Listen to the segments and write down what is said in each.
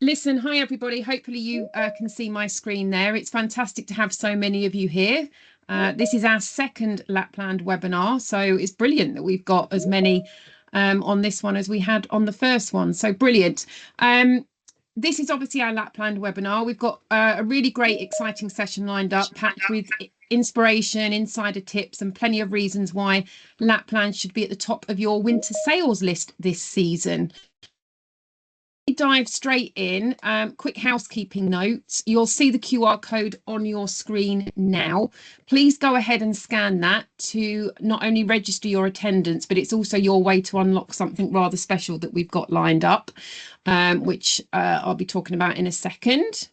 Listen, hi everybody. Hopefully you can see my screen there. It's fantastic to have so many of you here. This is our second Lapland webinar, so it's brilliant that we've got as many on this one as we had on the first one. So brilliant. This is obviously our Lapland webinar. We've got a really great, exciting session lined up, packed with inspiration, insider tips, and plenty of reasons why Lapland should be at the top of your winter sales list this season. Dive straight in. Quick housekeeping notes. You'll see the QR code on your screen now. Please go ahead and scan that to not only register your attendance, but it's also your way to unlock something rather special that we've got lined up, which I'll be talking about in a second.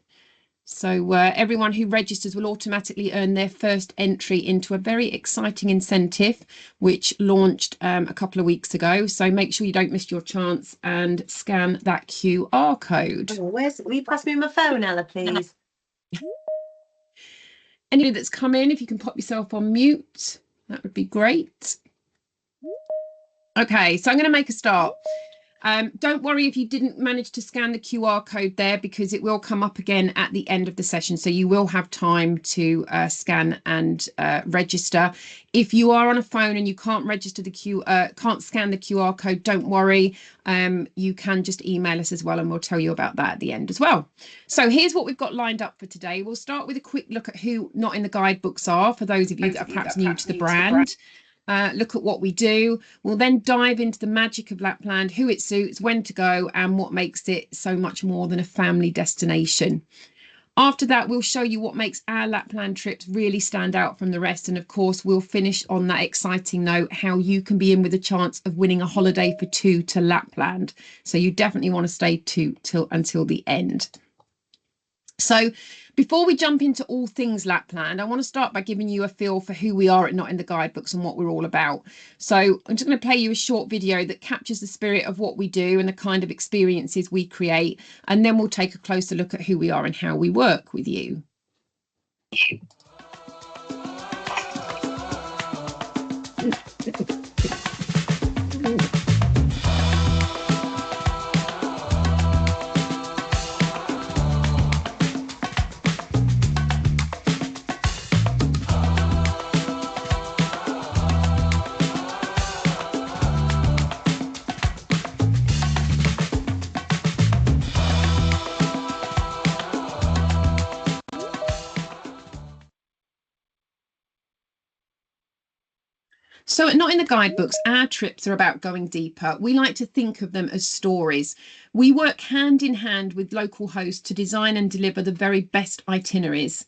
So everyone who registers will automatically earn their first entry into a very exciting incentive, which launched a couple of weeks ago. So make sure you don't miss your chance and scan that QR code. Oh, will you pass me my phone, Ella, please? Anybody that's come in, if you can pop yourself on mute, that would be great. Okay, so I'm going to make a start. Don't worry if you didn't manage to scan the QR code there, because it will come up again at the end of the session. So you will have time to scan and register. If you are on a phone and you can't register can't scan the QR code, don't worry. You can just email us as well, and we'll tell you about that at the end as well. So here's what we've got lined up for today. We'll start with a quick look at who not in the guidebooks are, for those of you that are perhaps new to the brand. Look at what we do. We'll then dive into the magic of Lapland, who it suits, when to go, and what makes it so much more than a family destination. After that, we'll show you what makes our Lapland trips really stand out from the rest. And of course, we'll finish on that exciting note, how you can be in with a chance of winning a holiday for two to Lapland. So you definitely want to stay until the end. So before we jump into all things Lapland, I want to start by giving you a feel for who we are at Not in the Guidebooks and what we're all about. So I'm just going to play you a short video that captures the spirit of what we do and the kind of experiences we create. And then we'll take a closer look at who we are and how we work with you. So at Not in the Guidebooks, our trips are about going deeper. We like to think of them as stories. We work hand in hand with local hosts to design and deliver the very best itineraries.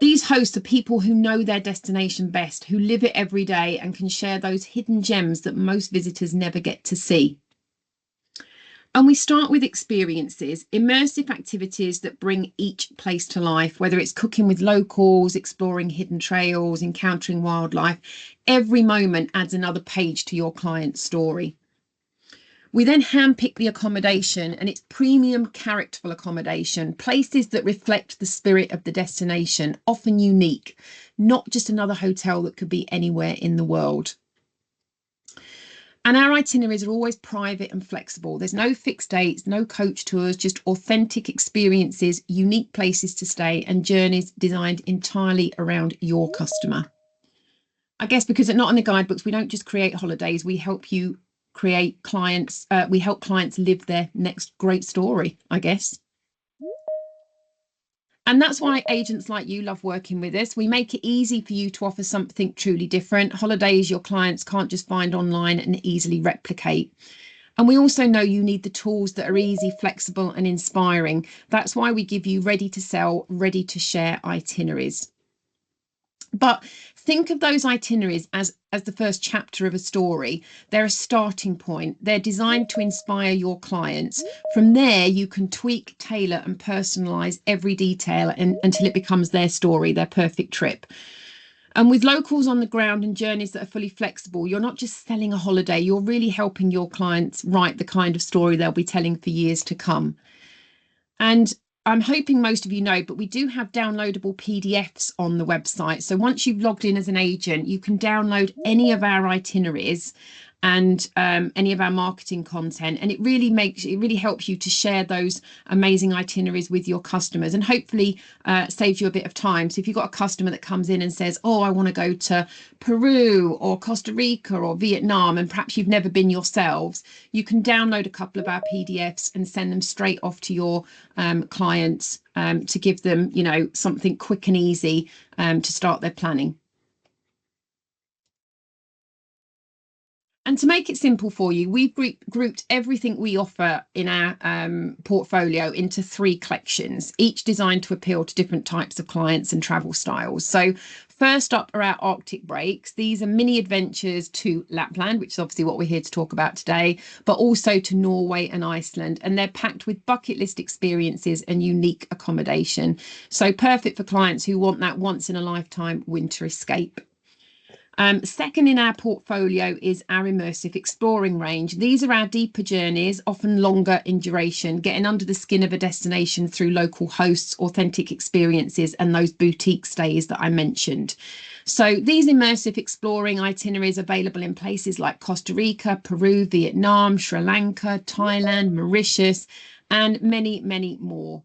These hosts are people who know their destination best, who live it every day and can share those hidden gems that most visitors never get to see. And we start with experiences, immersive activities that bring each place to life, whether it's cooking with locals, exploring hidden trails, encountering wildlife. Every moment adds another page to your client's story. We then handpick the accommodation, and it's premium, characterful accommodation, places that reflect the spirit of the destination, often unique, not just another hotel that could be anywhere in the world. And our itineraries are always private and flexible. There's no fixed dates, no coach tours, just authentic experiences, unique places to stay, and journeys designed entirely around your customer. I guess because at Not in the Guidebooks, we don't just create holidays, we help you create clients. We help clients live their next great story, I guess. And that's why agents like you love working with us. We make it easy for you to offer something truly different. Holidays your clients can't just find online and easily replicate. And we also know you need the tools that are easy, flexible and inspiring. That's why we give you ready to sell, ready to share itineraries. But think of those itineraries as the first chapter of a story. They're a starting point. They're designed to inspire your clients. From there, you can tweak, tailor and personalize every detail until it becomes their story, their perfect trip. And with locals on the ground and journeys that are fully flexible, you're not just selling a holiday, you're really helping your clients write the kind of story they'll be telling for years to come. And I'm hoping most of you know, but we do have downloadable PDFs on the website. So once you've logged in as an agent, you can download any of our itineraries and any of our marketing content. And it really helps you to share those amazing itineraries with your customers, and hopefully saves you a bit of time. So if you've got a customer that comes in and says, oh, I want to go to Peru or Costa Rica or Vietnam, and perhaps you've never been yourselves, you can download a couple of our PDFs and send them straight off to your clients to give them, you know, something quick and easy to start their planning. And to make it simple for you, we've grouped everything we offer in our portfolio into 3 collections, each designed to appeal to different types of clients and travel styles. So first up are our Arctic breaks. These are mini adventures to Lapland, which is obviously what we're here to talk about today, but also to Norway and Iceland. And they're packed with bucket list experiences and unique accommodation. So perfect for clients who want that once in a lifetime winter escape. Second in our portfolio is our immersive exploring range. These are our deeper journeys, often longer in duration, getting under the skin of a destination through local hosts, authentic experiences, and those boutique stays that I mentioned. So these immersive exploring itineraries are available in places like Costa Rica, Peru, Vietnam, Sri Lanka, Thailand, Mauritius, and many, many more.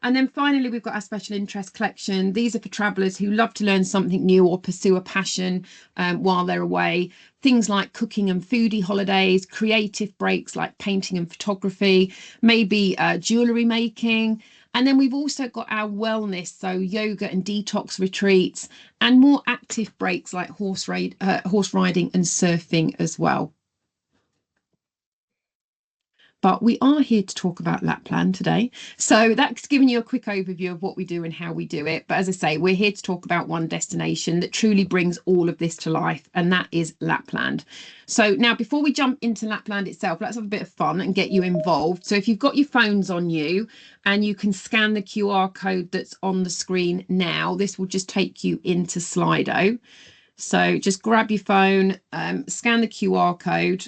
And then finally, we've got our special interest collection. These are for travellers who love to learn something new or pursue a passion while they're away. Things like cooking and foodie holidays, creative breaks like painting and photography, maybe jewellery making. And then we've also got our wellness, so yoga and detox retreats, and more active breaks like horse riding and surfing as well. But we are here to talk about Lapland today. So that's given you a quick overview of what we do and how we do it. But as I say, we're here to talk about one destination that truly brings all of this to life, and that is Lapland. So now, before we jump into Lapland itself, let's have a bit of fun and get you involved. So if you've got your phones on you and you can scan the QR code that's on the screen now, this will just take you into Slido. So just grab your phone, scan the QR code.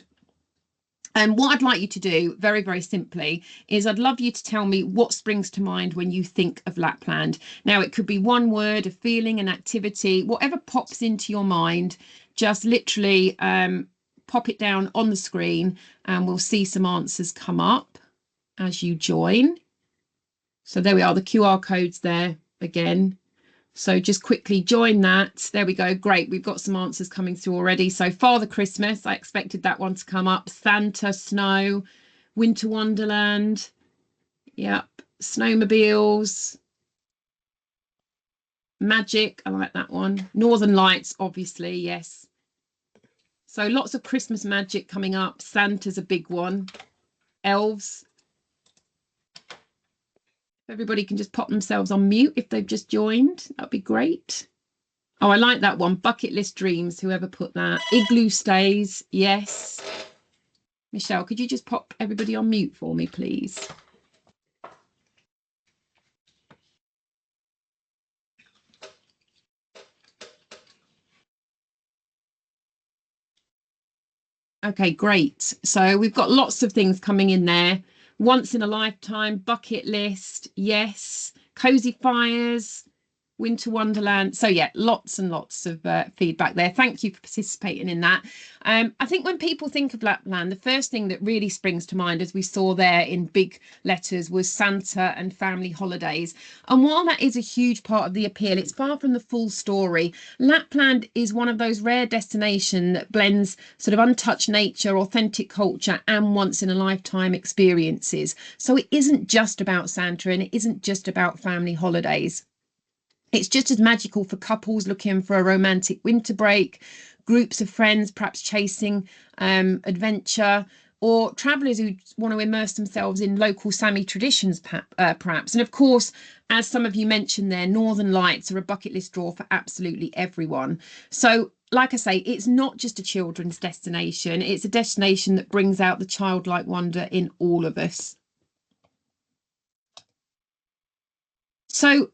And what I'd like you to do, very, very simply, is I'd love you to tell me what springs to mind when you think of Lapland. Now, it could be one word, a feeling, an activity, whatever pops into your mind, just literally pop it down on the screen and we'll see some answers come up as you join. So there we are, the QR code's there again. So just quickly join that. There we go. Great. We've got some answers coming through already. So Father Christmas, I expected that one to come up. Santa, snow, Winter Wonderland. Yep. Snowmobiles. Magic. I like that one. Northern Lights, obviously. Yes. So lots of Christmas magic coming up. Santa's a big one. Elves. Everybody can just pop themselves on mute if they've just joined. That'd be great. Oh, I like that one. Bucket list dreams, whoever put that. Igloo stays, yes. Michelle, could you just pop everybody on mute for me, please? Okay, great. So we've got lots of things coming in there. Once in a lifetime, bucket list, yes. Cozy fires, Winter Wonderland. So yeah, lots and lots of feedback there. Thank you for participating in that. I think when people think of Lapland, the first thing that really springs to mind, as we saw there in big letters, was Santa and family holidays. And while that is a huge part of the appeal, it's far from the full story. Lapland is one of those rare destinations that blends sort of untouched nature, authentic culture, and once in a lifetime experiences. So it isn't just about Santa and it isn't just about family holidays. It's just as magical for couples looking for a romantic winter break, groups of friends perhaps chasing adventure, or travellers who want to immerse themselves in local Sami traditions perhaps. And of course, as some of you mentioned there, Northern Lights are a bucket list draw for absolutely everyone. So like I say, it's not just a children's destination. It's a destination that brings out the childlike wonder in all of us. So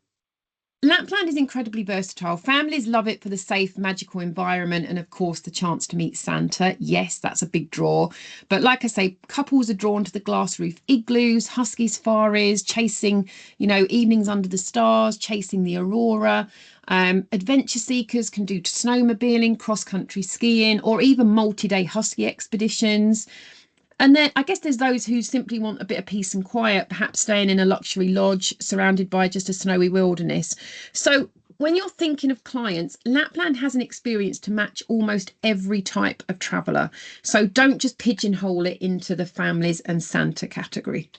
Lapland is incredibly versatile. Families love it for the safe, magical environment and, of course, the chance to meet Santa. Yes, that's a big draw. But like I say, couples are drawn to the glass roof igloos, husky safaris, chasing, evenings under the stars, chasing the Aurora. Adventure seekers can do snowmobiling, cross-country skiing, or even multi-day husky expeditions. And then I guess there's those who simply want a bit of peace and quiet, perhaps staying in a luxury lodge surrounded by just a snowy wilderness. So when you're thinking of clients, Lapland has an experience to match almost every type of traveller. So don't just pigeonhole it into the families and Santa category.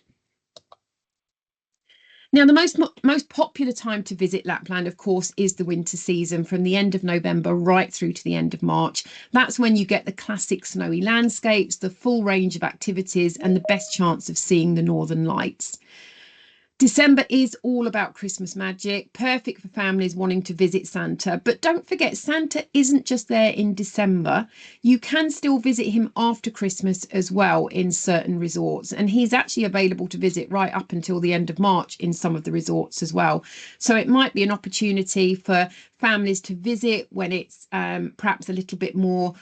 Now, the most popular time to visit Lapland, of course, is the winter season from the end of November right through to the end of March. That's when you get the classic snowy landscapes, the full range of activities, and the best chance of seeing the Northern Lights. December is all about Christmas magic, perfect for families wanting to visit Santa. But don't forget, Santa isn't just there in December. You can still visit him after Christmas as well in certain resorts. And he's actually available to visit right up until the end of March in some of the resorts as well. So it might be an opportunity for families to visit when it's perhaps a little bit more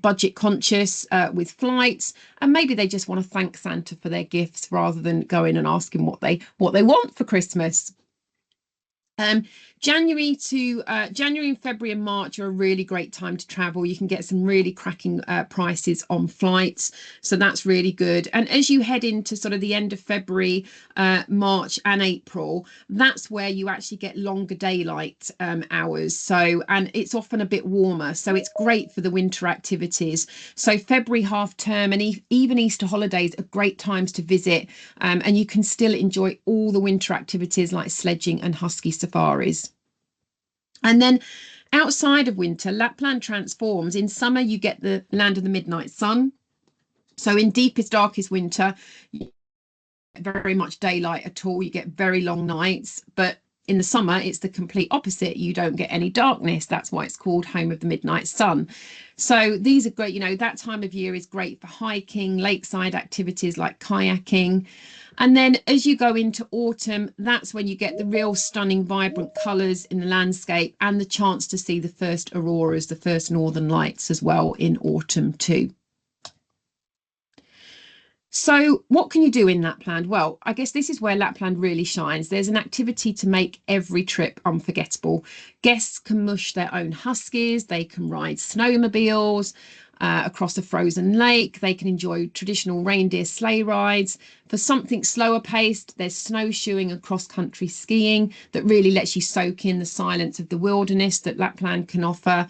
budget conscious with flights, and maybe they just want to thank Santa for their gifts rather than go in and ask him what they want for Christmas. January and February and March are a really great time to travel. You can get some really cracking prices on flights, so that's really good. And as you head into sort of the end of February, March and April, that's where you actually get longer daylight hours. So, and it's often a bit warmer, so it's great for the winter activities. So February half term and even Easter holidays are great times to visit, and you can still enjoy all the winter activities like sledging and husky safaris. And then outside of winter, Lapland transforms. In summer, you get the land of the midnight sun. So in deepest, darkest winter, you get very much daylight at all. You get very long nights. But in the summer, it's the complete opposite. You don't get any darkness. That's why it's called Home of the Midnight Sun. So these are great. That time of year is great for hiking, lakeside activities like kayaking. And then as you go into autumn, that's when you get the real stunning, vibrant colours in the landscape and the chance to see the first auroras, the first northern lights as well in autumn too. So what can you do in Lapland? Well, I guess this is where Lapland really shines. There's an activity to make every trip unforgettable. Guests can mush their own huskies, they can ride snowmobiles across a frozen lake, they can enjoy traditional reindeer sleigh rides. For something slower paced, there's snowshoeing and cross-country skiing that really lets you soak in the silence of the wilderness that Lapland can offer.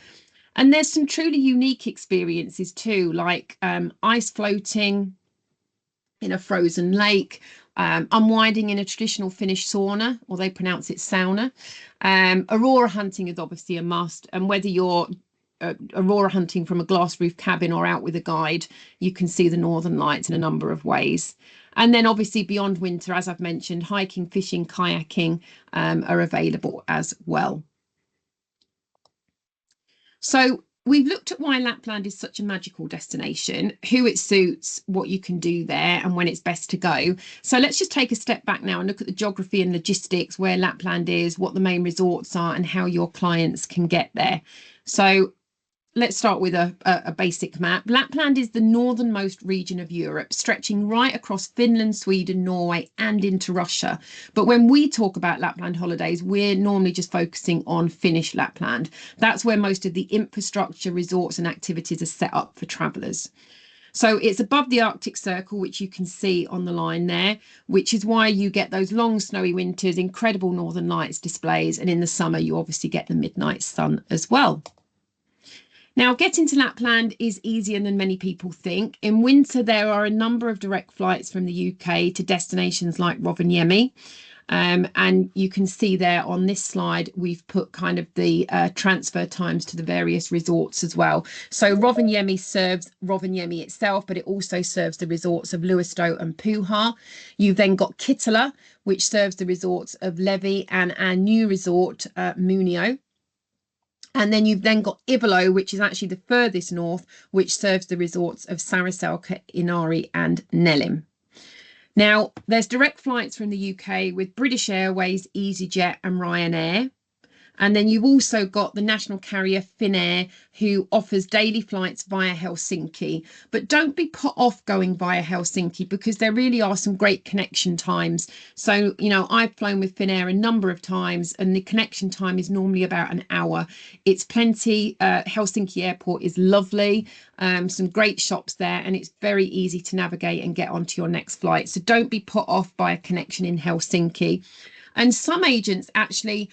And there's some truly unique experiences too, like ice floating in a frozen lake, unwinding in a traditional Finnish sauna, or they pronounce it sauna. Aurora hunting is obviously a must, and whether you're Aurora hunting from a glass roof cabin or out with a guide, you can see the northern lights in a number of ways. And then obviously beyond winter, as I've mentioned, hiking, fishing, kayaking are available as well. So we've looked at why Lapland is such a magical destination, who it suits, what you can do there, and when it's best to go. So let's just take a step back now and look at the geography and logistics, where Lapland is, what the main resorts are, and how your clients can get there. So let's start with a basic map. Lapland is the northernmost region of Europe, stretching right across Finland, Sweden, Norway, and into Russia. But when we talk about Lapland holidays, we're normally just focusing on Finnish Lapland. That's where most of the infrastructure, resorts, and activities are set up for travellers. So it's above the Arctic Circle, which you can see on the line there, which is why you get those long snowy winters, incredible northern lights displays, and in the summer you obviously get the midnight sun as well. Now, getting to Lapland is easier than many people think. In winter, there are a number of direct flights from the UK to destinations like Rovaniemi. And you can see there on this slide, we've put kind of the transfer times to the various resorts as well. So Rovaniemi serves Rovaniemi itself, but it also serves the resorts of Luisto and Puha. You've then got Kittila, which serves the resorts of Levi, and our new resort, Munio. And then you've then got Ivalo, which is actually the furthest north, which serves the resorts of Sariselka, Inari and Nelim. Now, there's direct flights from the UK with British Airways, EasyJet and Ryanair. And then you've also got the national carrier Finnair, who offers daily flights via Helsinki. But don't be put off going via Helsinki, because there really are some great connection times. So, I've flown with Finnair a number of times, and the connection time is normally about an hour. It's plenty. Helsinki airport is lovely. Some great shops there, and it's very easy to navigate and get onto your next flight. So don't be put off by a connection in Helsinki. And some agents actually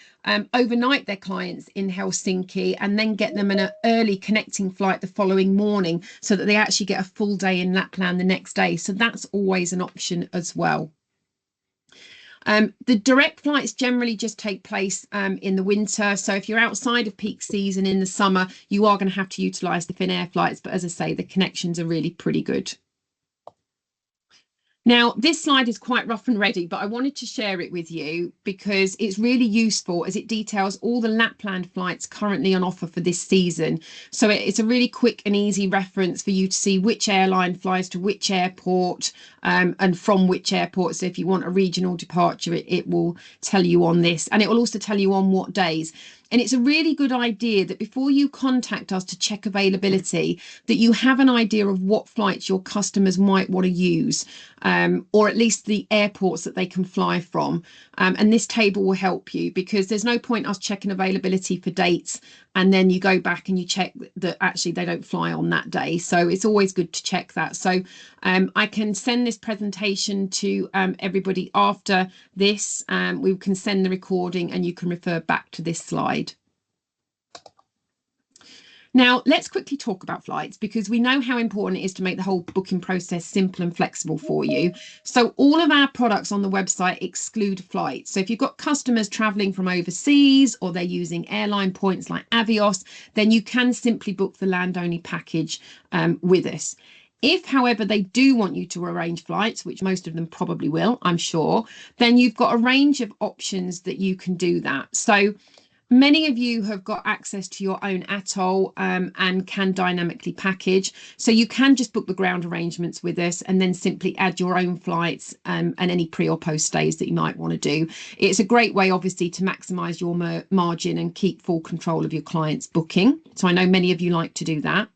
overnight their clients in Helsinki and then get them an early connecting flight the following morning, so that they actually get a full day in Lapland the next day. So that's always an option as well. The direct flights generally just take place in the winter. So if you're outside of peak season in the summer, you are going to have to utilise the Finnair flights. But as I say, the connections are really pretty good. Now, this slide is quite rough and ready, but I wanted to share it with you because it's really useful, as it details all the Lapland flights currently on offer for this season. So it's a really quick and easy reference for you to see which airline flies to which airport and from which airport. So if you want a regional departure, it will tell you on this, and it will also tell you on what days. And it's a really good idea that before you contact us to check availability, that you have an idea of what flights your customers might want to use, or at least the airports that they can fly from. And this table will help you, because there's no point us checking availability for dates and then you go back and you check that actually they don't fly on that day. So it's always good to check that. So I can send this presentation to everybody after this. We can send the recording and you can refer back to this slide. Now, let's quickly talk about flights, because we know how important it is to make the whole booking process simple and flexible for you. So all of our products on the website exclude flights. So if you've got customers traveling from overseas, or they're using airline points like Avios, then you can simply book the land-only package with us. If, however, they do want you to arrange flights, which most of them probably will, I'm sure, then you've got a range of options that you can do that. So many of you have got access to your own atoll and can dynamically package. So you can just book the ground arrangements with us and then simply add your own flights and any pre or post stays that you might want to do. It's a great way, obviously, to maximise your margin and keep full control of your client's booking. So I know many of you like to do that.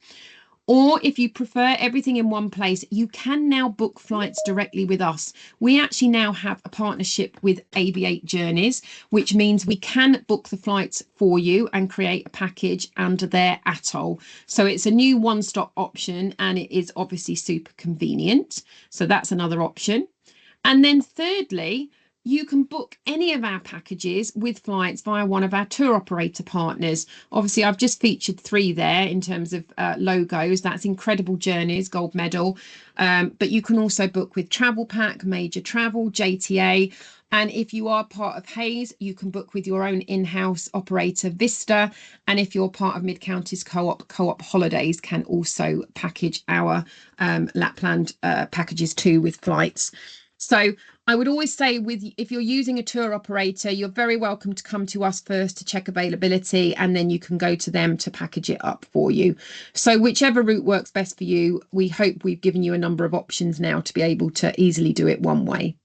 Or if you prefer everything in one place, you can now book flights directly with us. We actually now have a partnership with AB8 Journeys, which means we can book the flights for you and create a package under their atoll. So it's a new one-stop option, and it is obviously super convenient. So that's another option. And then thirdly, you can book any of our packages with flights via one of our tour operator partners. Obviously, I've just featured 3 there in terms of logos. That's Incredible Journeys, gold medal. But you can also book with Travel Pack, Major Travel, JTA. And if you are part of Hayes, you can book with your own in-house operator, Vista. And if you're part of Mid-Counties Co-op Holidays can also package our Lapland packages too with flights. So I would always say, if you're using a tour operator, you're very welcome to come to us first to check availability, and then you can go to them to package it up for you. So whichever route works best for you, we hope we've given you a number of options now to be able to easily do it one way.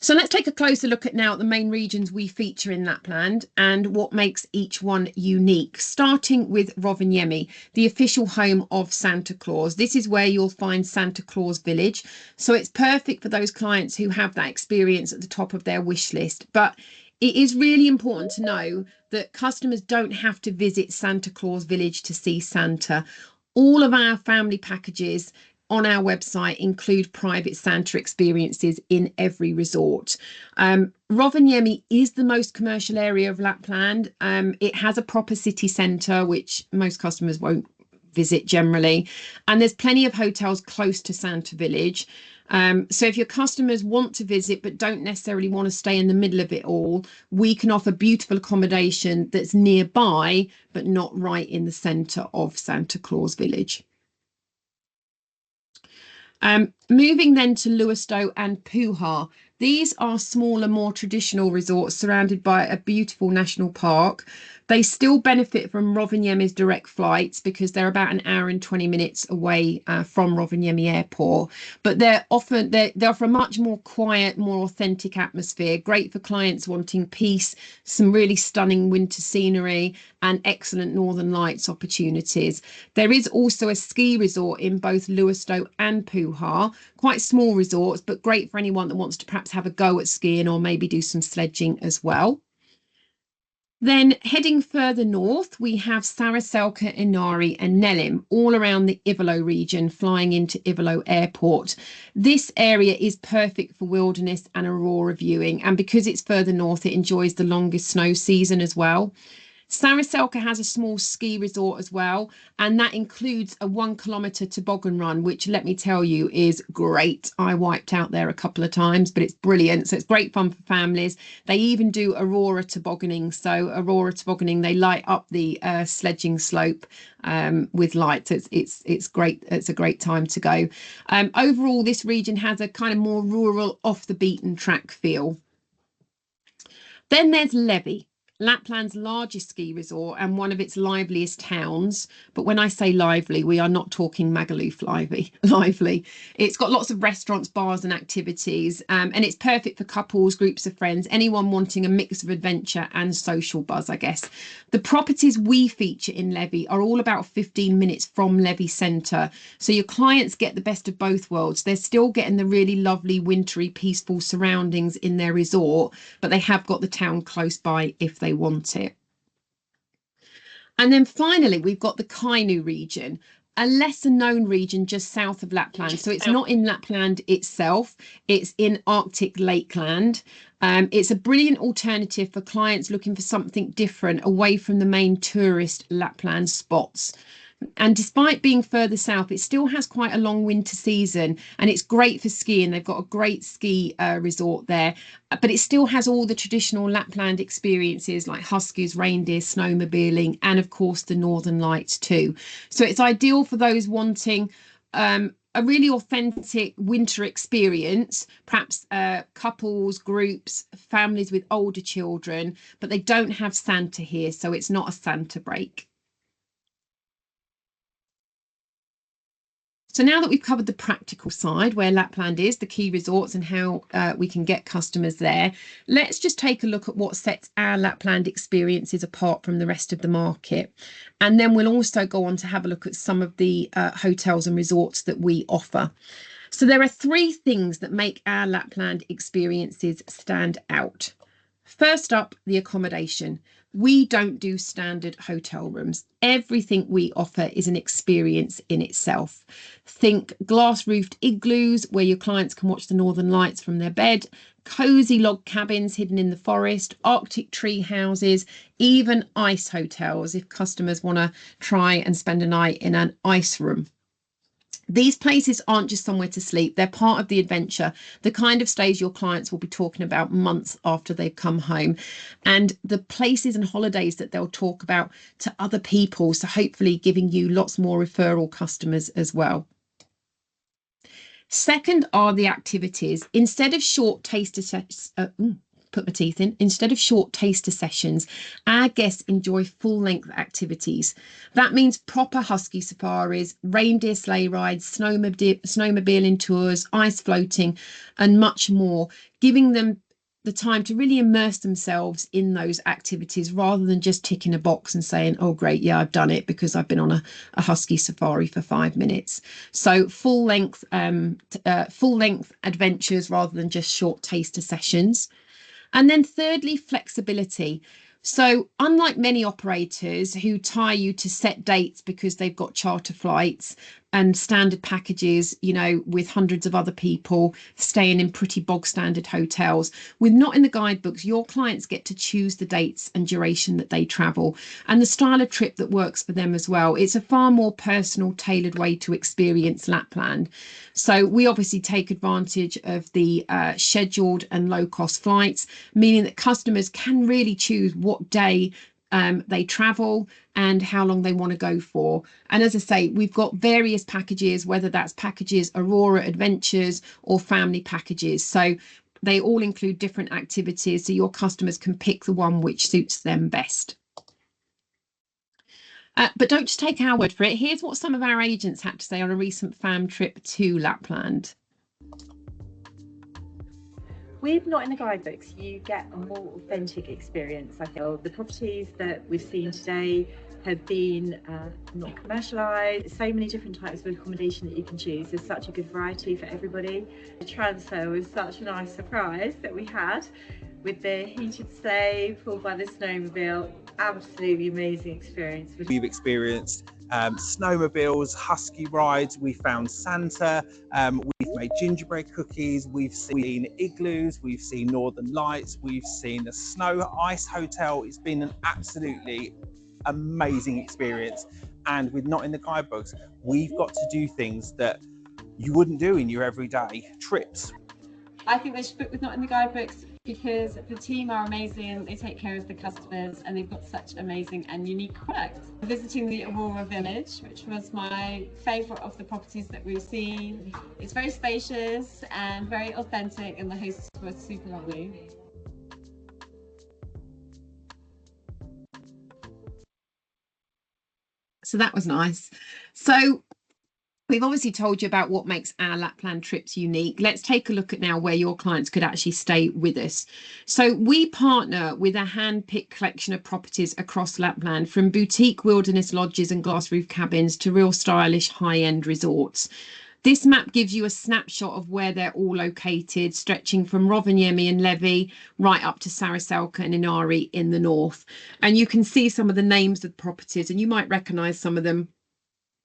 So let's take a closer look at now the main regions we feature in Lapland and what makes each one unique, starting with Rovaniemi, the official home of Santa Claus. This is where you'll find Santa Claus Village. So it's perfect for those clients who have that experience at the top of their wish list. But it is really important to know that customers don't have to visit Santa Claus Village to see Santa. All of our family packages on our website include private Santa experiences in every resort. Rovaniemi is the most commercial area of Lapland. It has a proper city centre, which most customers won't visit generally. And there's plenty of hotels close to Santa Village. So if your customers want to visit but don't necessarily want to stay in the middle of it all, we can offer beautiful accommodation that's nearby but not right in the centre of Santa Claus Village. Moving then to Luasto and Puha. These are smaller, more traditional resorts surrounded by a beautiful national park. They still benefit from Rovaniemi's direct flights because they're about an hour and 20 minutes away from Rovaniemi Airport. But they offer a much more quiet, more authentic atmosphere. Great for clients wanting peace, some really stunning winter scenery, and excellent Northern Lights opportunities. There is also a ski resort in both Luasto and Puha, quite small resorts, but great for anyone that wants to perhaps have a go at skiing or maybe do some sledging as well. Then heading further north, we have Saraselka, Inari and Nelim, all around the Ivalo region, flying into Ivalo Airport. This area is perfect for wilderness and aurora viewing, and because it's further north, it enjoys the longest snow season as well. Saraselka has a small ski resort as well, and that includes a 1 kilometre toboggan run, which let me tell you is great. I wiped out there a couple of times, but it's brilliant. So it's great fun for families. They even do Aurora tobogganing. So Aurora tobogganing, they light up the sledging slope with lights. So it's great. It's a great time to go. Overall, this region has a kind of more rural, off the beaten track feel. Then there's Levi, Lapland's largest ski resort and one of its liveliest towns. But when I say lively, we are not talking Magaluf lively. It's got lots of restaurants, bars and activities, and it's perfect for couples, groups of friends, anyone wanting a mix of adventure and social buzz, I guess. The properties we feature in Levi are all about 15 minutes from Levi Centre. So your clients get the best of both worlds. They're still getting the really lovely, wintry, peaceful surroundings in their resort, but they have got the town close by if they want it. And then finally, we've got the Kainuu region, a lesser known region just south of Lapland. So it's not in Lapland itself, it's in Arctic Lakeland. It's a brilliant alternative for clients looking for something different away from the main tourist Lapland spots. And despite being further south, it still has quite a long winter season and it's great for skiing. They've got a great ski resort there, but it still has all the traditional Lapland experiences like huskies, reindeer, snowmobiling, and of course the Northern Lights too. So it's ideal for those wanting a really authentic winter experience, perhaps couples, groups, families with older children, but they don't have Santa here, so it's not a Santa break. So now that we've covered the practical side, where Lapland is, the key resorts and how we can get customers there, let's just take a look at what sets our Lapland experiences apart from the rest of the market. And then we'll also go on to have a look at some of the hotels and resorts that we offer. So there are three things that make our Lapland experiences stand out. First up, the accommodation. We don't do standard hotel rooms. Everything we offer is an experience in itself. Think glass-roofed igloos where your clients can watch the Northern Lights from their bed, cozy log cabins hidden in the forest, Arctic tree houses, even ice hotels if customers want to try and spend a night in an ice room. These places aren't just somewhere to sleep. They're part of the adventure, the kind of stays your clients will be talking about months after they've come home, and the places and holidays that they'll talk about to other people. So hopefully giving you lots more referral customers as well. Second are the activities. Instead of short taster sessions, our guests enjoy full-length activities. That means proper husky safaris, reindeer sleigh rides, snowmobiling tours, ice floating, and much more, giving them the time to really immerse themselves in those activities rather than just ticking a box and saying, oh great, yeah, I've done it because I've been on a husky safari for 5 minutes. So full length adventures rather than just short taster sessions. And then thirdly, flexibility. So unlike many operators who tie you to set dates because they've got charter flights and standard packages, you know, with hundreds of other people staying in pretty bog standard hotels, with Not in the Guidebooks, your clients get to choose the dates and duration that they travel and the style of trip that works for them as well. It's a far more personal, tailored way to experience Lapland. So we obviously take advantage of the scheduled and low cost flights, meaning that customers can really choose what day they travel, and how long they want to go for. And as I say, we've got various packages, whether that's packages Aurora Adventures or family packages. So they all include different activities, so your customers can pick the one which suits them best. But don't just take our word for it. Here's what some of our agents had to say on a recent fam trip to Lapland. With Not in the Guidebooks, you get a more authentic experience, I feel. The properties that we've seen today have been not commercialised. So many different types of accommodation that you can choose. There's such a good variety for everybody. The transfer was such a nice surprise that we had with the heated sleigh pulled by the snowmobile. Absolutely amazing experience. We've experienced snowmobiles, husky rides, we found Santa, we've made gingerbread cookies, we've seen igloos, we've seen northern lights, we've seen a snow ice hotel. It's been an absolutely amazing experience. And with Not in the Guidebooks, we've got to do things that you wouldn't do in your everyday trips. I think they should book with Not in the Guidebooks because the team are amazing, they take care of the customers, and they've got such amazing and unique products. Visiting the Aurora village, which was my favourite of the properties that we've seen. It's very spacious and very authentic, and the hosts were super lovely. So that was nice. So we've obviously told you about what makes our Lapland trips unique. Let's take a look at now where your clients could actually stay with us. So we partner with a hand-picked collection of properties across Lapland, from boutique wilderness lodges and glass roof cabins to real stylish high-end resorts. This map gives you a snapshot of where they're all located, stretching from Rovaniemi and Levi right up to Saraselka and Inari in the north. And you can see some of the names of the properties, and you might recognise some of them.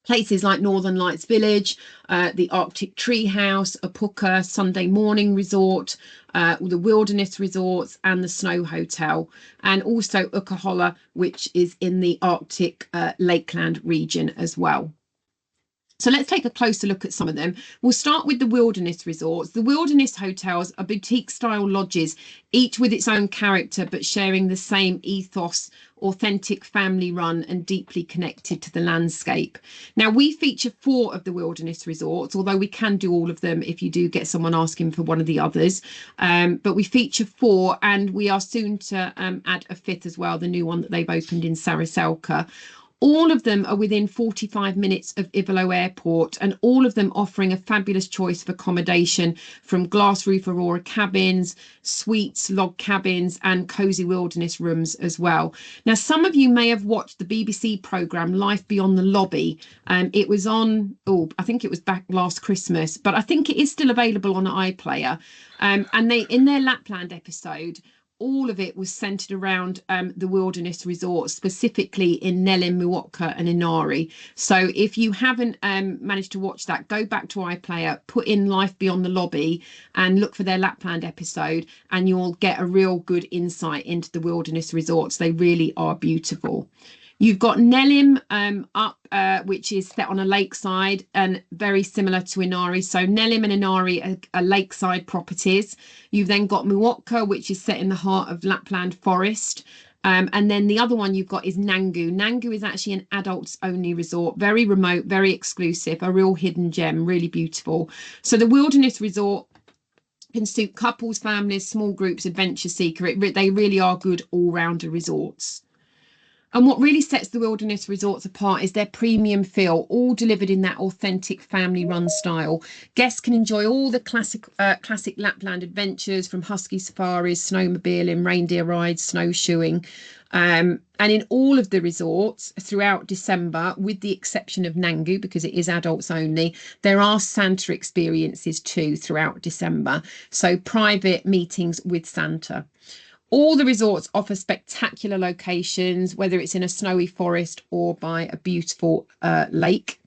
Places like Northern Lights Village, the Arctic Tree House, Apuka, Sunday Morning Resort, the Wilderness Resorts and the Snow Hotel, and also Ukahola, which is in the Arctic Lakeland region as well. So let's take a closer look at some of them. We'll start with the wilderness resorts. The wilderness hotels are boutique style lodges, each with its own character, but sharing the same ethos, authentic, family run and deeply connected to the landscape. Now, we feature 4 of the wilderness resorts, although we can do all of them if you do get someone asking for one of the others. But we feature 4, and we are soon to add a 5th as well, the new one that they've opened in Saraselka. All of them are within 45 minutes of Ivalo Airport, and all of them offering a fabulous choice of accommodation, from glass roof Aurora cabins, suites, log cabins and cosy wilderness rooms as well. Now, some of you may have watched the BBC programme Life Beyond the Lobby. It was on, I think it was back last Christmas, but I think it is still available on iPlayer. And they, in their Lapland episode, all of it was centered around the wilderness resorts, specifically in Nelin, Muotka and Inari. So if you haven't managed to watch that, go back to iPlayer, put in Life Beyond the Lobby and look for their Lapland episode, and you'll get a real good insight into the wilderness resorts. They really are beautiful. You've got Nelim up, which is set on a lakeside and very similar to Inari. So Nelim and Inari are lakeside properties. You've then got Muotka, which is set in the heart of Lapland forest. And then the other one you've got is Nangu. Nangu is actually an adults only resort, very remote, very exclusive, a real hidden gem, really beautiful. So the wilderness resort can suit couples, families, small groups, adventure seeker. They really are good all-rounder resorts. And what really sets the wilderness resorts apart is their premium feel, all delivered in that authentic family-run style. Guests can enjoy all the classic Lapland adventures, from husky safaris, snowmobiling, reindeer rides, snowshoeing. And in all of the resorts throughout December, with the exception of Nangu, because it is adults only, there are Santa experiences too throughout December. So private meetings with Santa. All the resorts offer spectacular locations, whether it's in a snowy forest or by a beautiful lake.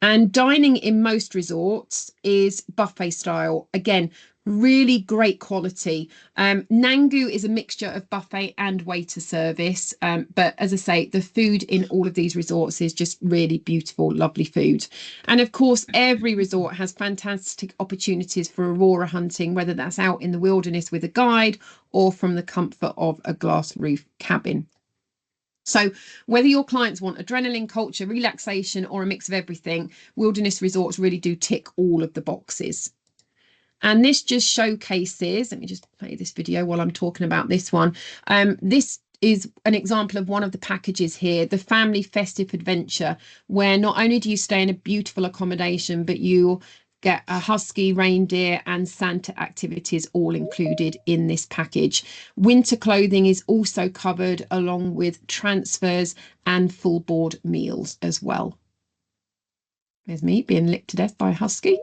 And dining in most resorts is buffet style. Again, really great quality. Nangu is a mixture of buffet and waiter service. But as I say, the food in all of these resorts is just really beautiful, lovely food. And of course, every resort has fantastic opportunities for Aurora hunting, whether that's out in the wilderness with a guide or from the comfort of a glass roof cabin. So whether your clients want adrenaline, culture, relaxation, or a mix of everything, wilderness resorts really do tick all of the boxes. And this just showcases, let me just play this video while I'm talking about this one. This is an example of one of the packages here, the family festive adventure, where not only do you stay in a beautiful accommodation, but you get a husky, reindeer and Santa activities all included in this package. Winter clothing is also covered, along with transfers and full board meals as well. There's me being licked to death by a husky.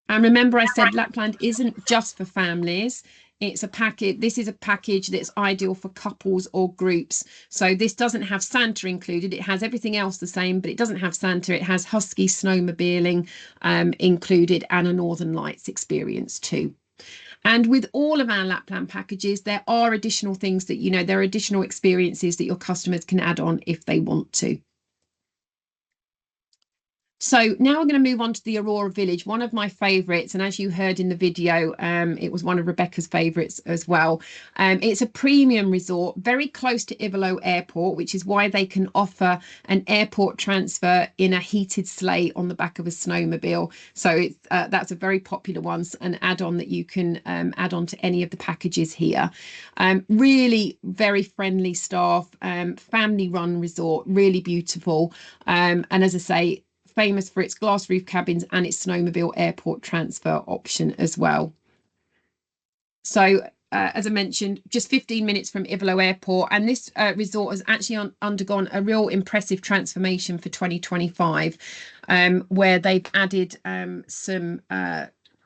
And remember, I said Lapland isn't just for families. It's a package. This is a package that's ideal for couples or groups. So this doesn't have Santa included. It has everything else the same, but it doesn't have Santa. It has husky snowmobiling included and a Northern Lights experience too. And with all of our Lapland packages, there are additional things that, you know, there are additional experiences that your customers can add on if they want to. So now we're going to move on to the Aurora Village, one of my favourites. And as you heard in the video, it was one of Rebecca's favourites as well. It's a premium resort very close to Ivalo Airport, which is why they can offer an airport transfer in a heated sleigh on the back of a snowmobile. So it's, that's a very popular one, an add-on that you can add on to any of the packages here. Really very friendly staff, family-run resort, really beautiful. And as I say, famous for its glass roof cabins and its snowmobile airport transfer option as well. So as I mentioned, just 15 minutes from Ivalo Airport, and this resort has actually undergone a real impressive transformation for 2025, where they've added some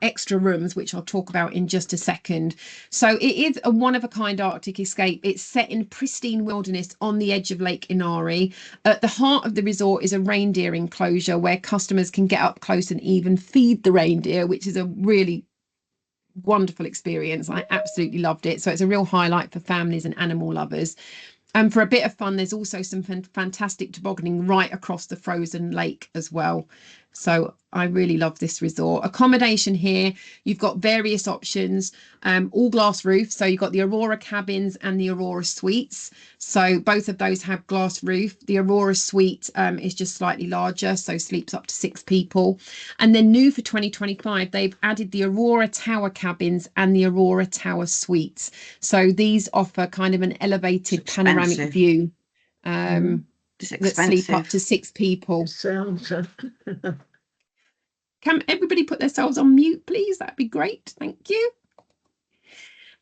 extra rooms, which I'll talk about in just a second. So it is a one-of-a-kind Arctic escape. It's set in pristine wilderness on the edge of Lake Inari. At the heart of the resort is a reindeer enclosure where customers can get up close and even feed the reindeer, which is a really wonderful experience. I absolutely loved it. So it's a real highlight for families and animal lovers. And for a bit of fun, there's also some fantastic tobogganing right across the frozen lake as well. So I really love this resort. Accommodation here, you've got various options, all glass roof. So you've got the Aurora cabins and the Aurora suites. So both of those have glass roof. The Aurora suite is just slightly larger, so sleeps up to 6 people. And then new for 2025, they've added the Aurora Tower cabins and the Aurora Tower suites. So these offer kind of an elevated panoramic view. That sleep up to 6 people. Sounds. Can everybody put themselves on mute, please? That'd be great. Thank you.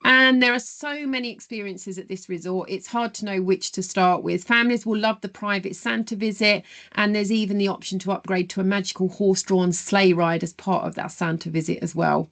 And there are so many experiences at this resort. It's hard to know which to start with. Families will love the private Santa visit, and there's even the option to upgrade to a magical horse-drawn sleigh ride as part of that Santa visit as well.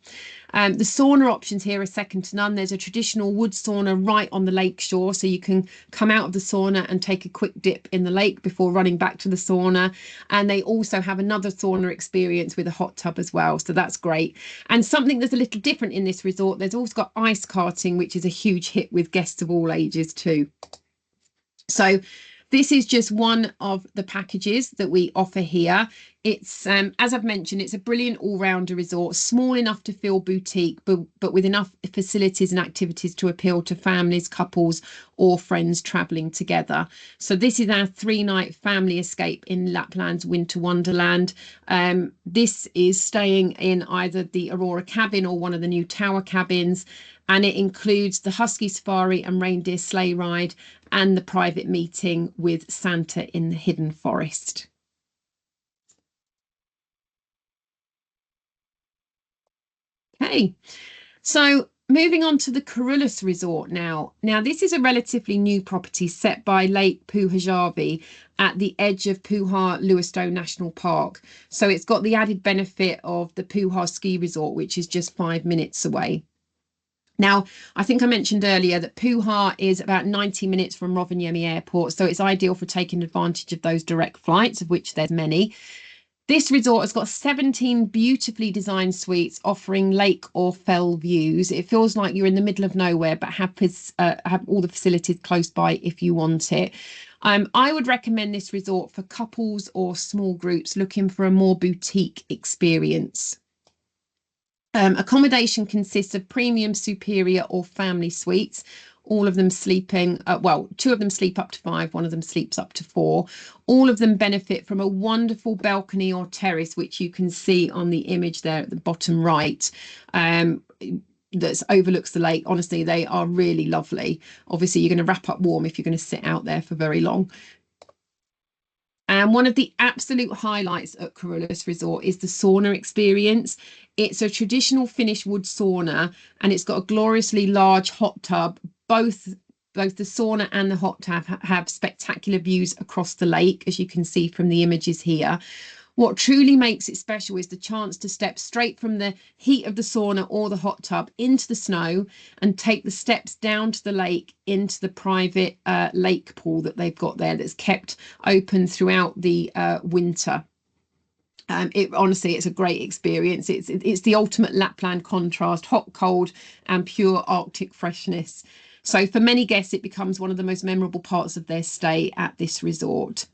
The sauna options here are second to none. There's a traditional wood sauna right on the lake shore, so you can come out of the sauna and take a quick dip in the lake before running back to the sauna. And they also have another sauna experience with a hot tub as well, so that's great. And something that's a little different in this resort, there's also got ice karting, which is a huge hit with guests of all ages too. So this is just one of the packages that we offer here. It's, as I've mentioned, it's a brilliant all-rounder resort, small enough to feel boutique, but with enough facilities and activities to appeal to families, couples, or friends travelling together. So this is our 3-night family escape in Lapland's Winter Wonderland. This is staying in either the Aurora cabin or one of the new tower cabins, and it includes the husky safari and reindeer sleigh ride and the private meeting with Santa in the hidden forest. Okay, so moving on to the Carolus Resort now. Now, this is a relatively new property set by Lake Puhajavi at the edge of Puha-Luisto National Park. So it's got the added benefit of the Puha Ski Resort, which is just 5 minutes away. Now, I think I mentioned earlier that Puha is about 90 minutes from Rovaniemi Airport, so it's ideal for taking advantage of those direct flights, of which there's many. This resort has got 17 beautifully designed suites offering lake or fell views. It feels like you're in the middle of nowhere, but have all the facilities close by if you want it. I would recommend this resort for couples or small groups looking for a more boutique experience. Accommodation consists of premium, superior or family suites, all of them sleeping, well, 2 of them sleep up to 5, 1 of them sleeps up to 4. All of them benefit from a wonderful balcony or terrace, which you can see on the image there at the bottom right. That overlooks the lake. Honestly, they are really lovely. Obviously, you're going to wrap up warm if you're going to sit out there for very long. And one of the absolute highlights at Carolus Resort is the sauna experience. It's a traditional Finnish wood sauna, and it's got a gloriously large hot tub. Both the sauna and the hot tub have spectacular views across the lake, as you can see from the images here. What truly makes it special is the chance to step straight from the heat of the sauna or the hot tub into the snow and take the steps down to the lake into the private lake pool that they've got there that's kept open throughout the winter. Honestly, it's a great experience. It's the ultimate Lapland contrast, hot, cold and pure Arctic freshness. So for many guests, it becomes one of the most memorable parts of their stay at this resort.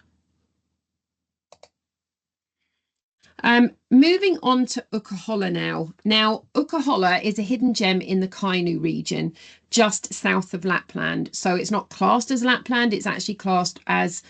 Moving on to Ukkola now. Now, Ukkola is a hidden gem in the Kainuu region, just south of Lapland. So it's not classed as Lapland, it's actually classed as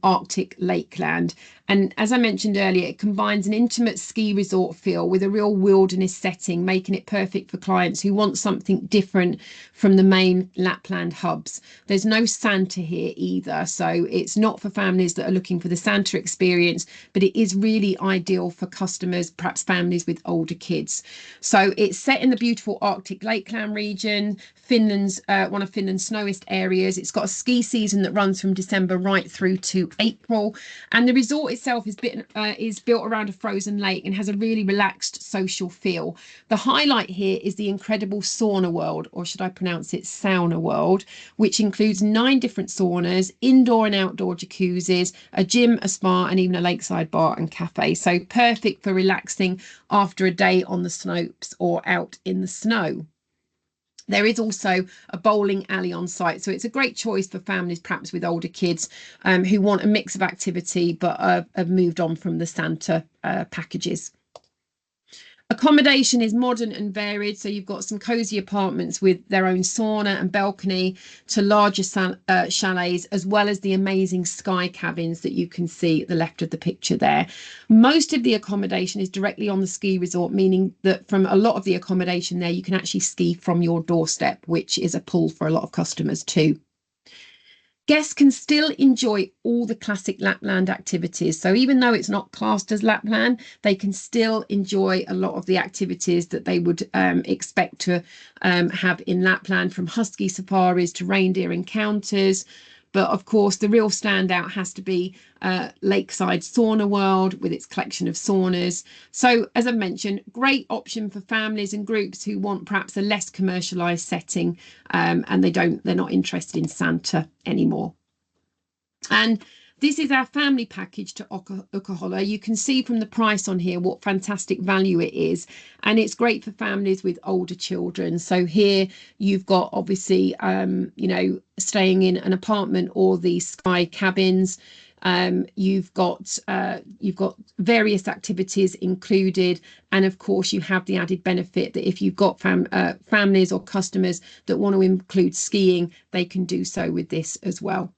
Arctic lakeland. And as I mentioned earlier, it combines an intimate ski resort feel with a real wilderness setting, making it perfect for clients who want something different from the main Lapland hubs. There's no Santa here either, so it's not for families that are looking for the Santa experience, but it is really ideal for customers, perhaps families with older kids. So it's set in the beautiful Arctic lakeland region, Finland's one of Finland's snowiest areas. It's got a ski season that runs from December right through to April, and the resort itself is built around a frozen lake and has a really relaxed social feel. The highlight here is the incredible sauna world, or should I pronounce it sauna world, which includes 9 different saunas, indoor and outdoor jacuzzis, a gym, a spa and even a lakeside bar and cafe. So perfect for relaxing after a day on the slopes or out in the snow. There is also a bowling alley on site, so it's a great choice for families perhaps with older kids who want a mix of activity but have moved on from the Santa packages. Accommodation is modern and varied, so you've got some cosy apartments with their own sauna and balcony to larger chalets, as well as the amazing sky cabins that you can see at the left of the picture there. Most of the accommodation is directly on the ski resort, meaning that from a lot of the accommodation there, you can actually ski from your doorstep, which is a pull for a lot of customers too. Guests can still enjoy all the classic Lapland activities. So even though it's not classed as Lapland, they can still enjoy a lot of the activities that they would expect to have in Lapland, from husky safaris to reindeer encounters. But of course, the real standout has to be Lakeside Sauna World with its collection of saunas. So as I mentioned, great option for families and groups who want perhaps a less commercialized setting and they're not interested in Santa anymore. And this is our family package to Ukkola. You can see from the price on here what fantastic value it is, and it's great for families with older children. So here you've got obviously staying in an apartment or the sky cabins. You've got various activities included, and of course you have the added benefit that if you've got families or customers that want to include skiing, they can do so with this as well.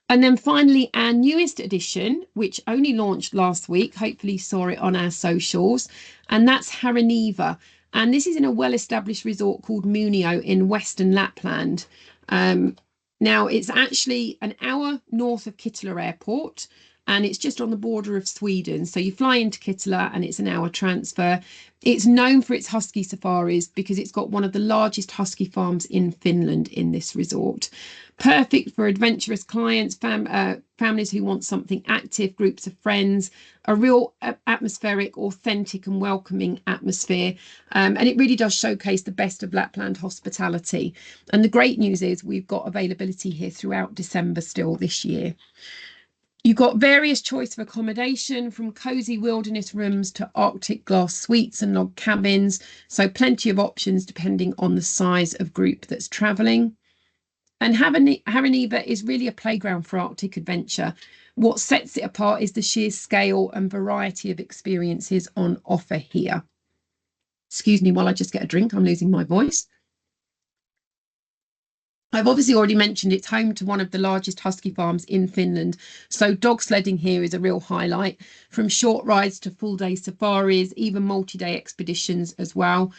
And then finally, our newest edition, which only launched last week, hopefully you saw it on our socials, and that's Haraniva. And this is in a well-established resort called Munio in Western Lapland. Now, it's actually an hour north of Kittila Airport, and it's just on the border of Sweden. So you fly into Kittila and it's an hour transfer. It's known for its husky safaris because it's got one of the largest husky farms in Finland in this resort. Perfect for adventurous clients, families who want something active, groups of friends, a real atmospheric, authentic and welcoming atmosphere. And it really does showcase the best of Lapland hospitality. And the great news is we've got availability here throughout December still this year. You've got various choice of accommodation, from cosy wilderness rooms to Arctic glass suites and log cabins. So plenty of options depending on the size of group that's travelling. And Haraniva is really a playground for Arctic adventure. What sets it apart is the sheer scale and variety of experiences on offer here. Excuse me while I just get a drink, I'm losing my voice. I've obviously already mentioned it's home to one of the largest husky farms in Finland. So dog sledding here is a real highlight, from short rides to full day safaris, even multi-day expeditions as well.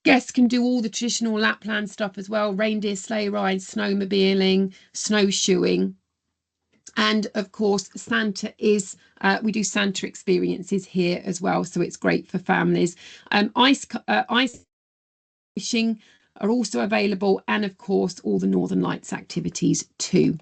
Guests can do all the traditional Lapland stuff as well: reindeer sleigh rides, snowmobiling, snowshoeing. And of course, Santa is, we do Santa experiences here as well. So it's great for families. Ice fishing are also available, and of course all the Northern Lights activities too.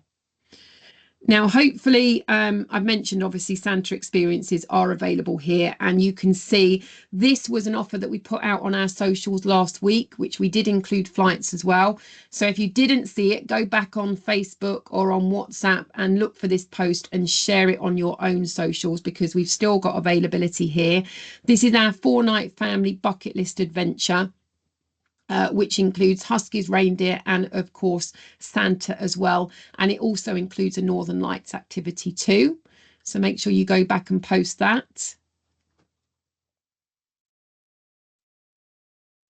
Now, hopefully, I've mentioned obviously Santa experiences are available here, and you can see this was an offer that we put out on our socials last week, which we did include flights as well. So if you didn't see it, go back on Facebook or on WhatsApp and look for this post and share it on your own socials, because we've still got availability here. This is our 4-night family bucket list adventure, which includes huskies, reindeer, and of course Santa as well. And it also includes a Northern Lights activity too. So make sure you go back and post that.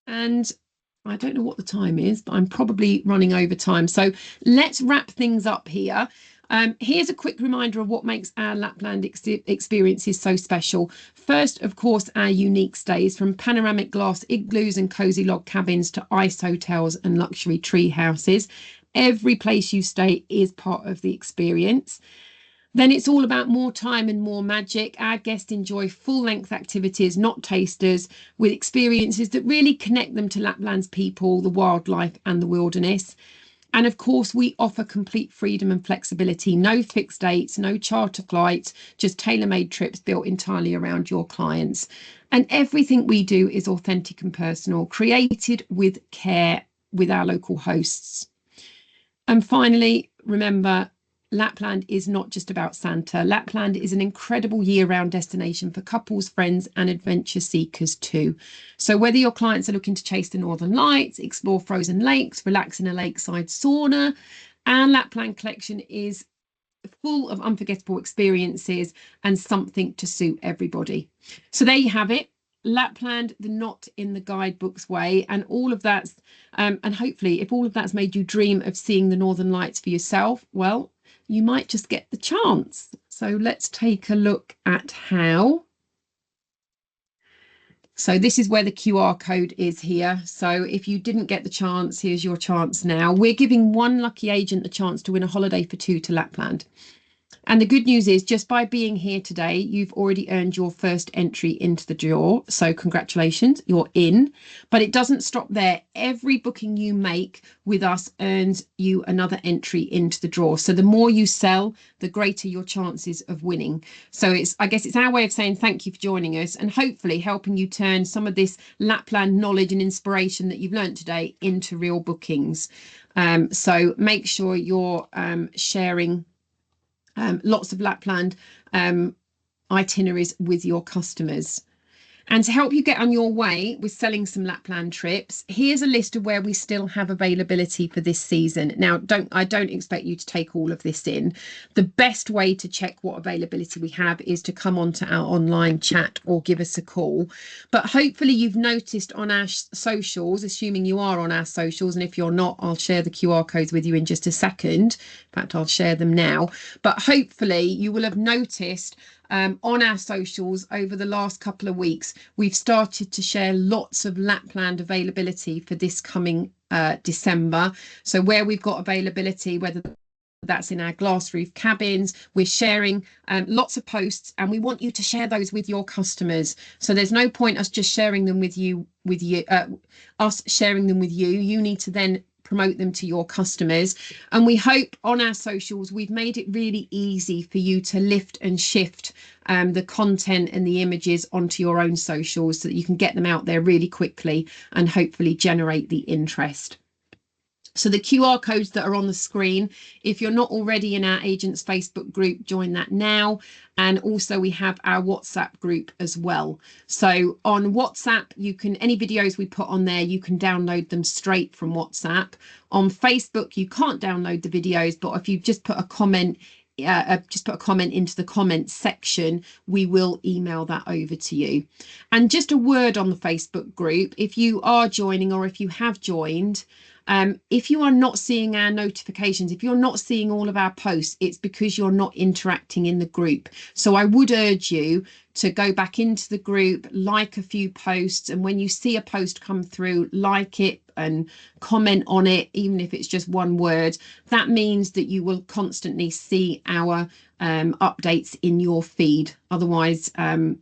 And I don't know what the time is, but I'm probably running over time. So let's wrap things up here. Here's a quick reminder of what makes our Lapland experiences so special. First, of course, our unique stays, from panoramic glass igloos and cosy log cabins to ice hotels and luxury tree houses. Every place you stay is part of the experience. Then it's all about more time and more magic. Our guests enjoy full-length activities, not tasters, with experiences that really connect them to Lapland's people, the wildlife and the wilderness. And of course, we offer complete freedom and flexibility, no fixed dates, no charter flights, just tailor-made trips built entirely around your clients. And everything we do is authentic and personal, created with care with our local hosts. And finally, remember, Lapland is not just about Santa. Lapland is an incredible year-round destination for couples, friends, and adventure seekers too. So whether your clients are looking to chase the Northern Lights, explore frozen lakes, relax in a lakeside sauna, our Lapland collection is full of unforgettable experiences and something to suit everybody. So there you have it. Lapland, the not in the guidebooks way, and all of that's and hopefully if all of that's made you dream of seeing the Northern Lights for yourself, well, you might just get the chance. So let's take a look at how. So this is where the QR code is here. So if you didn't get the chance, here's your chance now. We're giving one lucky agent the chance to win a holiday for 2 to Lapland. And the good news is, just by being here today, you've already earned your first entry into the draw. So congratulations, you're in. But it doesn't stop there. Every booking you make with us earns you another entry into the draw. So the more you sell, the greater your chances of winning. So I guess it's our way of saying thank you for joining us, and hopefully helping you turn some of this Lapland knowledge and inspiration that you've learned today into real bookings. So make sure you're sharing lots of Lapland itineraries with your customers. And to help you get on your way with selling some Lapland trips, here's a list of where we still have availability for this season. Now, I don't expect you to take all of this in. The best way to check what availability we have is to come onto our online chat or give us a call. But hopefully you've noticed on our socials, assuming you are on our socials, and if you're not, I'll share the QR codes with you in just a second. In fact, I'll share them now. But hopefully you will have noticed on our socials over the last couple of weeks, we've started to share lots of Lapland availability for this coming December. So where we've got availability, whether that's in our glass roof cabins, we're sharing lots of posts, and we want you to share those with your customers. So there's no point us just sharing them with you, us sharing them with you. You need to then promote them to your customers. And we hope on our socials we've made it really easy for you to lift and shift the content and the images onto your own socials, so that you can get them out there really quickly and hopefully generate the interest. So the QR codes that are on the screen, if you're not already in our agents Facebook group, join that now. And also we have our WhatsApp group as well. So on WhatsApp, any videos we put on there, you can download them straight from WhatsApp. On Facebook, you can't download the videos, but if you just put a comment into the comments section, we will email that over to you. And just a word on the Facebook group, if you are joining or if you have joined, If you are not seeing our notifications, if you're not seeing all of our posts, it's because you're not interacting in the group. So I would urge you to go back into the group, like a few posts, and when you see a post come through, like it and comment on it, even if it's just one word. That means that you will constantly see our updates in your feed. Otherwise,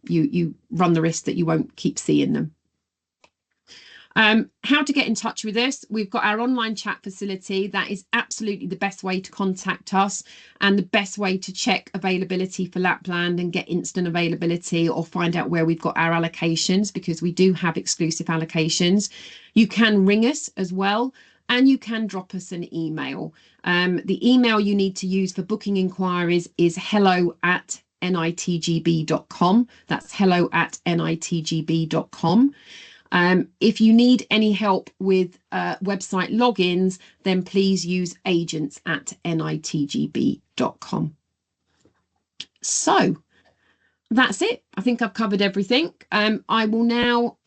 you run the risk that you won't keep seeing them. How to get in touch with us. We've got our online chat facility. That is absolutely the best way to contact us and the best way to check availability for Lapland and get instant availability or find out where we've got our allocations, because we do have exclusive allocations. You can ring us as well, and you can drop us an email. The email you need to use for booking inquiries is hello@nitgb.com. That's hello@nitgb.com. If you need any help with website logins, then please use agents@nitgb.com. So that's it. I think I've covered everything. I will now,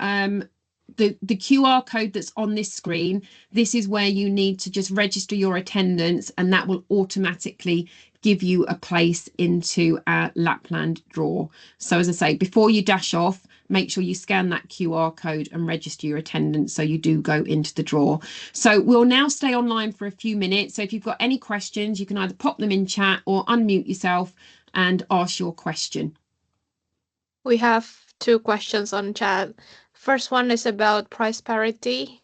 the QR code that's on this screen, this is where you need to just register your attendance, and that will automatically give you a place into our Lapland draw. So as I say, before you dash off, make sure you scan that QR code and register your attendance so you do go into the draw. So we'll now stay online for a few minutes. So if you've got any questions, you can either pop them in chat or unmute yourself and ask your question. We have 2 questions on chat. First one is about price parity.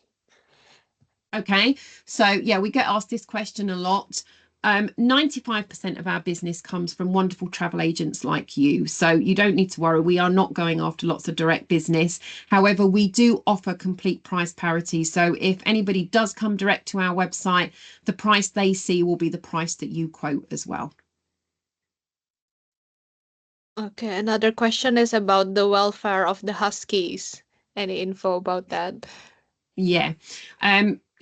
Okay, so yeah, we get asked this question a lot. 95% of our business comes from wonderful travel agents like you. So you don't need to worry. We are not going after lots of direct business. However, we do offer complete price parity. So if anybody does come direct to our website, the price they see will be the price that you quote as well. Okay, another question is about the welfare of the huskies. Any info about that? Yeah.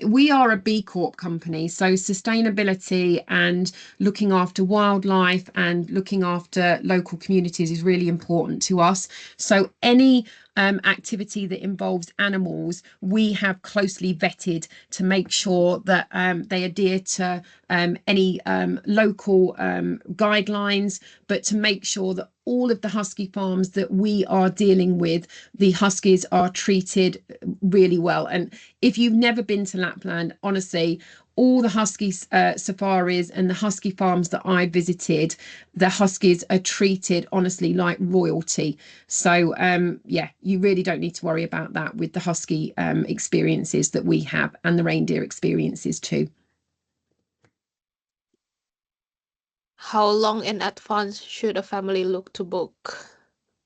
We are a B Corp company, so sustainability and looking after wildlife and looking after local communities is really important to us. So any activity that involves animals, we have closely vetted to make sure that they adhere to any local guidelines, but to make sure that all of the husky farms that we are dealing with, the huskies are treated really well. And if you've never been to Lapland, honestly, all the husky safaris and the husky farms that I visited, the huskies are treated honestly like royalty. So yeah, you really don't need to worry about that with the husky experiences that we have, and the reindeer experiences too. How long in advance should a family look to book?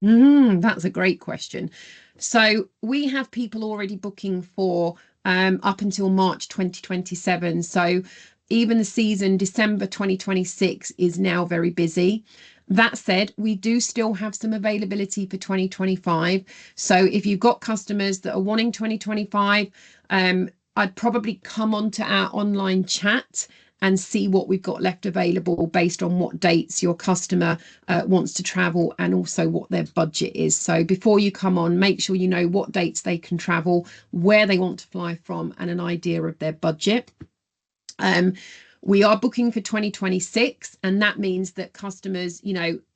That's a great question. So we have people already booking for up until March 2027. So even the season December 2026 is now very busy. That said, we do still have some availability for 2025. So if you've got customers that are wanting 2025, I'd probably come onto our online chat and see what we've got left available based on what dates your customer wants to travel and also what their budget is. So before you come on, make sure you know what dates they can travel, where they want to fly from, and an idea of their budget. We are booking for 2026, and that means that customers,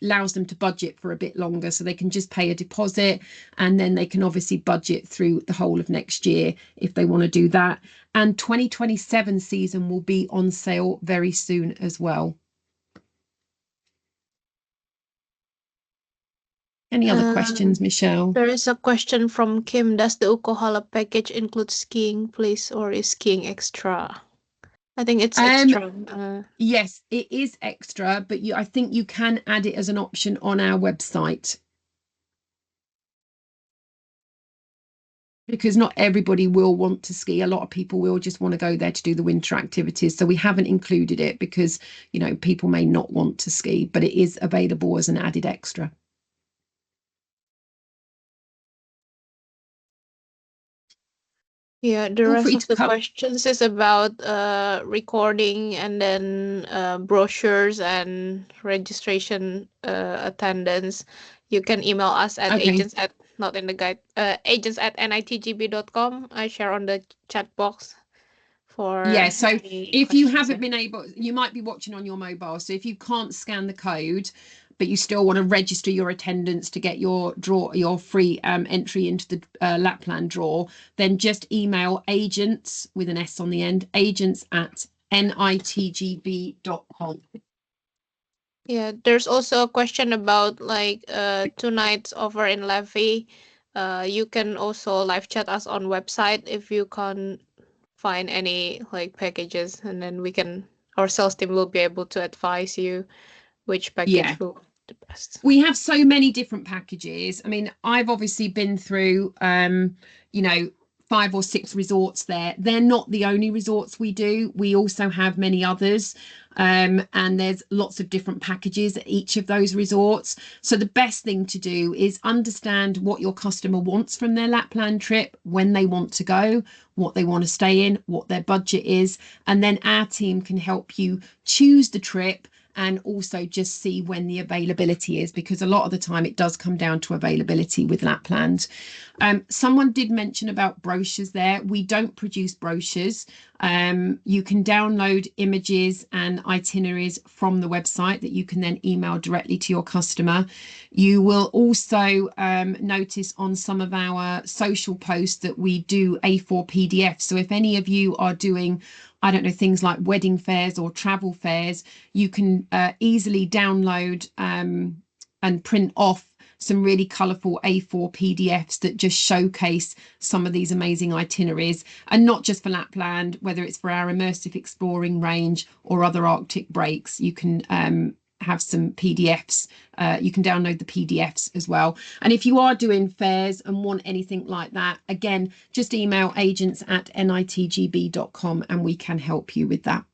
allows them to budget for a bit longer, so they can just pay a deposit and then they can obviously budget through the whole of next year if they want to do that. And 2027 season will be on sale very soon as well. Any other questions, Michelle? There is a question from Kim. Does the Ukohala package include skiing, please, or is skiing extra? I think it's extra. Yes, it is extra, but I think you can add it as an option on our website. Because not everybody will want to ski. A lot of people will just want to go there to do the winter activities. So we haven't included it because, people may not want to ski, but it is available as an added extra. Yeah, the rest of the questions is about recording and then brochures and registration attendance. You can email us at agents@nitgb.com. I share on the chat box for Yeah, so any if you questions haven't there. been able, you might be watching on your mobile. So if you can't scan the code, but you still want to register your attendance to get your free entry into the Lapland draw, then just email agents with an S on the end, agents@nitgb.com. Yeah, there's also a question about like 2 nights over in Levy. You can also live chat us on website if you can't find any like packages, and then our sales team will be able to advise you which Yeah. package will be the best. We have so many different packages. I mean, I've obviously been through, 5 or 6 resorts there. They're not the only resorts we do. We also have many others. And there's lots of different packages at each of those resorts. So the best thing to do is understand what your customer wants from their Lapland trip, when they want to go, what they want to stay in, what their budget is. And then our team can help you choose the trip and also just see when the availability is, because a lot of the time it does come down to availability with Lapland. Someone did mention about brochures there. We don't produce brochures. You can download images and itineraries from the website that you can then email directly to your customer. You will also notice on some of our social posts that we do A4 PDFs. So if any of you are doing, I don't know, things like wedding fairs or travel fairs, you can easily download and print off some really colourful A4 PDFs that just showcase some of these amazing itineraries, and not just for Lapland, whether it's for our immersive exploring range or other Arctic breaks. You can have some PDFs. You can download the PDFs as well. And if you are doing fairs and want anything like that, again, just email agents@nitgb.com and we can help you with that.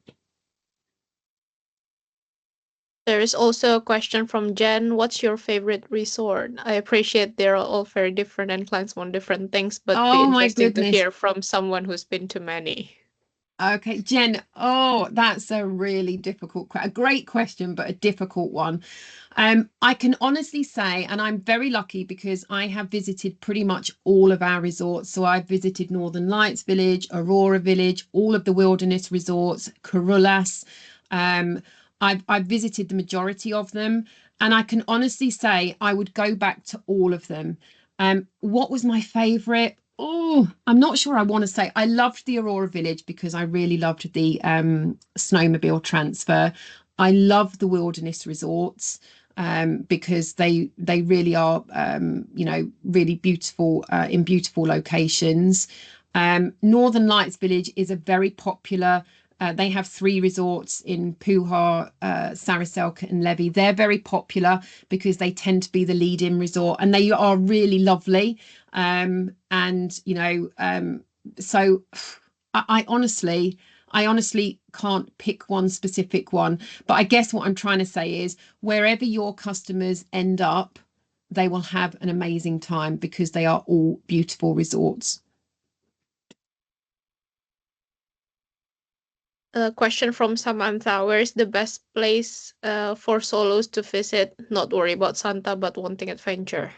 There is also a question from Jen. What's your favorite resort? I appreciate they're all very different and clients want different things, but be Oh my interesting to goodness. hear from someone who's been to many. Okay, Jen. Oh, that's a really difficult, a great question, but a difficult one. I can honestly say, and I'm very lucky because I have visited pretty much all of our resorts. So I've visited Northern Lights Village, Aurora Village, all of the wilderness resorts, Carullas. I've visited the majority of them, and I can honestly say I would go back to all of them. What was my favorite? Oh, I'm not sure I want to say. I loved the Aurora Village because I really loved the snowmobile transfer. I love the wilderness resorts because they really are, really beautiful in beautiful locations. Northern Lights Village is a very popular. They have 3 resorts in Puha, Saraselka and Levy. They're very popular because they tend to be the lead-in resort, and they are really lovely. So I honestly can't pick one specific one, but I guess what I'm trying to say is wherever your customers end up, they will have an amazing time because they are all beautiful resorts. A question from Samantha. Where is the best place for solos to visit? Not worry about Santa, but wanting adventure.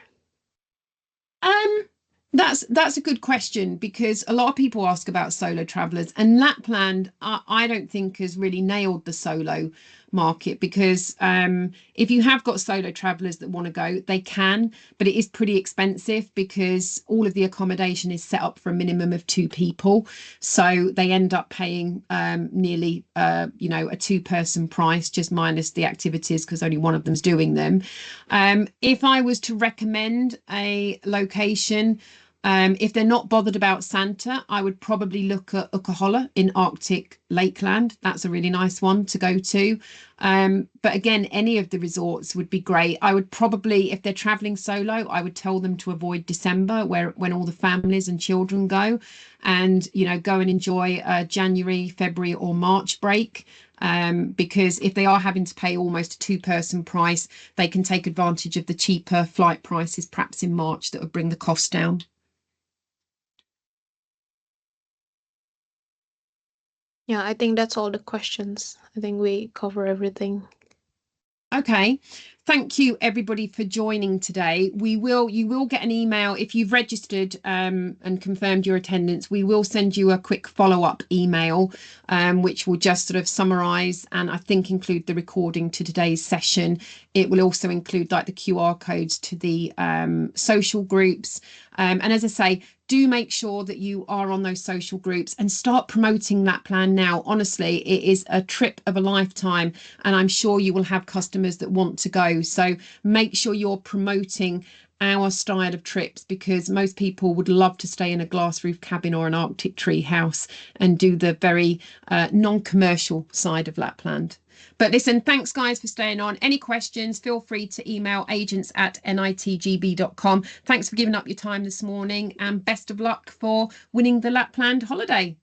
That's a good question, because a lot of people ask about solo travelers, and Lapland I don't think has really nailed the solo market, because if you have got solo travelers that want to go, they can, but it is pretty expensive because all of the accommodation is set up for a minimum of 2 people, so they end up paying nearly a 2-person price, just minus the activities, because only one of them's doing them. If I was to recommend a location, if they're not bothered about Santa, I would probably look at Ukahola in Arctic Lakeland. That's a really nice one to go to. But again, any of the resorts would be great. I would probably, if they're traveling solo, I would tell them to avoid December, when all the families and children go, and go and enjoy a January, February or March break. Because if they are having to pay almost a 2-person price, they can take advantage of the cheaper flight prices perhaps in March that would bring the cost down. Yeah, I think that's all the questions. I think we cover everything. Okay. Thank you everybody for joining today. You will get an email if you've registered and confirmed your attendance. We will send you a quick follow-up email which will just sort of summarize and I think include the recording to today's session. It will also include like the QR codes to the social groups. And as I say, do make sure that you are on those social groups and start promoting Lapland now. Honestly, it is a trip of a lifetime, and I'm sure you will have customers that want to go. So make sure you're promoting our style of trips, because most people would love to stay in a glass roof cabin or an Arctic tree house and do the very non-commercial side of Lapland. But listen, thanks guys for staying on. Any questions, feel free to email agents@nitgb.com. Thanks for giving up your time this morning, and best of luck for winning the Lapland holiday.